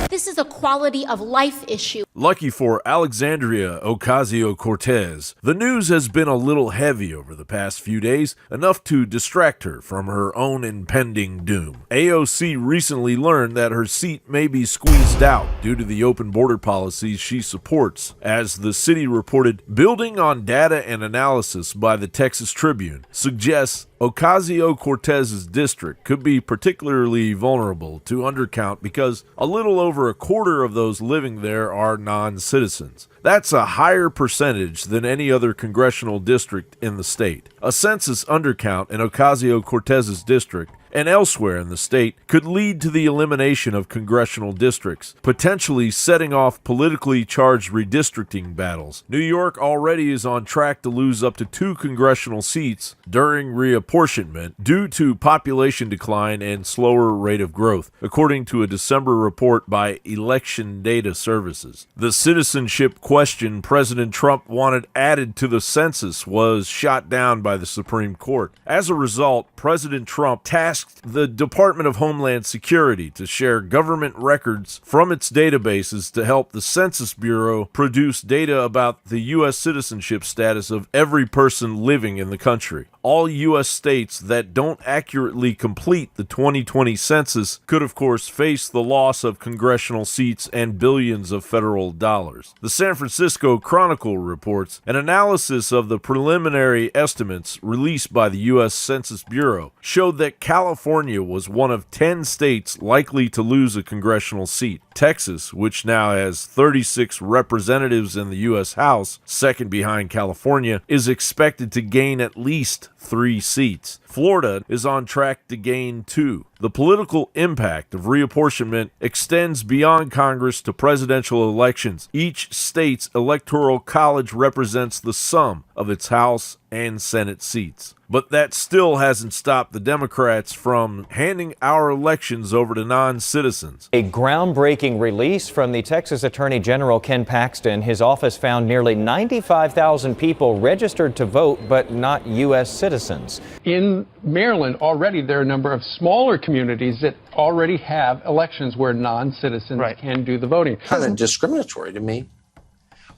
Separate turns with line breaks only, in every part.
This is a quality of life issue.
Lucky for Alexandria Ocasio-Cortez, the news has been a little heavy over the past few days, enough to distract her from her own impending doom. AOC recently learned that her seat may be squeezed out due to the open border policies she supports. As the city reported, building on data and analysis by the Texas Tribune suggests Ocasio-Cortez's district could be particularly vulnerable to undercount because a little over a quarter of those living there are non-citizens. That's a higher percentage than any other congressional district in the state. A census undercount in Ocasio-Cortez's district and elsewhere in the state could lead to the elimination of congressional districts, potentially setting off politically charged redistricting battles. New York already is on track to lose up to 2 congressional seats during reapportionment due to population decline and slower rate of growth, according to a December report by Election Data Services. The citizenship question President Trump wanted added to the census was shot down by the Supreme Court. As a result, President Trump tasked the Department of Homeland Security to share government records from its databases to help the Census Bureau produce data about the U.S. citizenship status of every person living in the country. All U.S. states that don't accurately complete the 2020 census could, of course, face the loss of congressional seats and billions of federal dollars. The San Francisco Chronicle reports an analysis of the preliminary estimates released by the U.S. Census Bureau showed that California was one of 10 states likely to lose a congressional seat. Texas, which now has 36 representatives in the U.S. House, second behind California, is expected to gain at least 3 seats. Florida is on track to gain 2. The political impact of reapportionment extends beyond Congress to presidential elections. Each state's electoral college represents the sum of its House and Senate seats. But that still hasn't stopped the Democrats from handing our elections over to non-citizens.
A groundbreaking release from the Texas Attorney General Ken Paxton. His office found nearly 95,000 people registered to vote, but not U.S. citizens.
In Maryland, already there are a number of smaller communities that already have elections where non-citizens can do the voting.
Kind of discriminatory to me.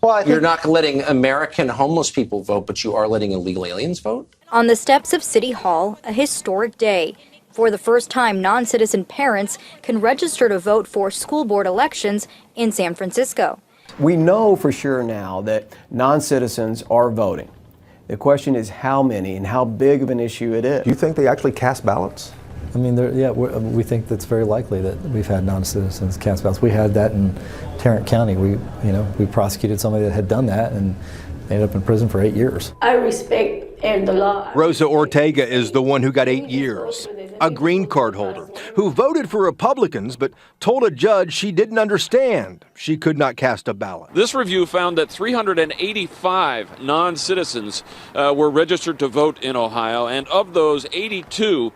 Well, you're not letting American homeless people vote, but you are letting illegal aliens vote?
On the steps of City Hall, a historic day. For the first time, non-citizen parents can register to vote for school board elections in San Francisco.
We know for sure now that non-citizens are voting. The question is how many and how big of an issue it is.
Do you think they actually cast ballots?
I mean, we think that's very likely that we've had non-citizens cast ballots. We had that in Tarrant County. We prosecuted somebody that had done that and they ended up in prison for 8 years.
I respect the law.
Rosa Ortega is the one who got 8 years, a green card holder who voted for Republicans but told a judge she didn't understand she could not cast a ballot.
This review found that 385 non-citizens were registered to vote in Ohio, and of those, 82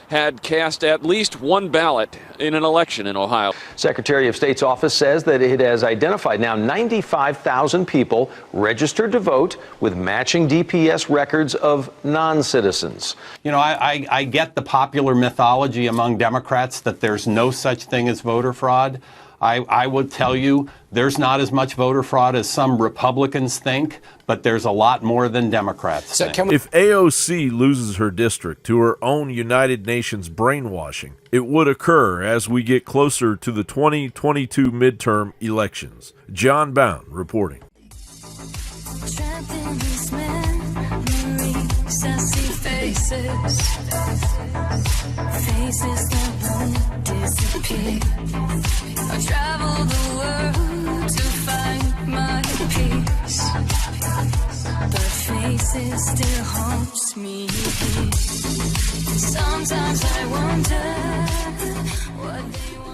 had cast at least one ballot in an election in Ohio.
Secretary of State's office says that it has identified now 95,000 people registered to vote with matching DPS records of non-citizens.
You know, I get the popular mythology among Democrats that there's no such thing as voter fraud. I would tell you there's not as much voter fraud as some Republicans think, but there's a lot more than Democrats think.
If AOC loses her district to her own United Nations brainwashing, it would occur as we get closer to the 2022 midterm elections. John Bound reporting.
Faces that won't disappear. I travel the world to find my peace, but faces still haunts me. Sometimes I wonder what they want.